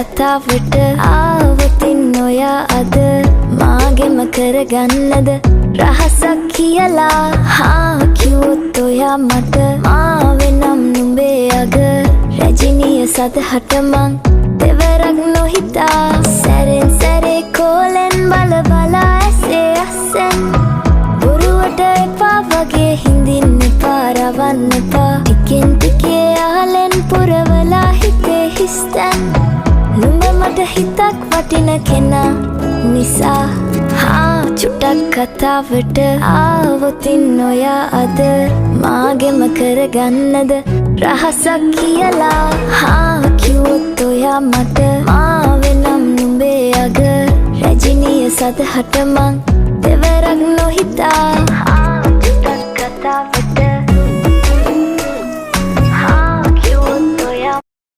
කතාවට ආවතින් ඔයා අද මාගෙම කරගන්නද රහසක් කියලා කිව්වොත් ඔයා මට මාවෙනම් නුඹේ අග රැජිනිය සදහට මං දෙවරක් නොහිතා සැරෙන් සැරේ කෝලෙන් බල බලා ඇසේ අස්සෙන් බොරුවට එපා වගේ හිඳින්න එපා රවන්න එපා ටිකෙන් ටිකේ ආලෙන් පුරවලා හිතේ හිස්තැන් නුඹ මට හිතක් වටින කෙනා නිසා චුට්ටක් කතාවට ආවොතින් ඔයා අද මාගෙම කරගන්නද රහසක් කියලා කිව්වොත් ඔයා මට මාවෙනම් නුඹේ අග රැජිනිය සදහට මං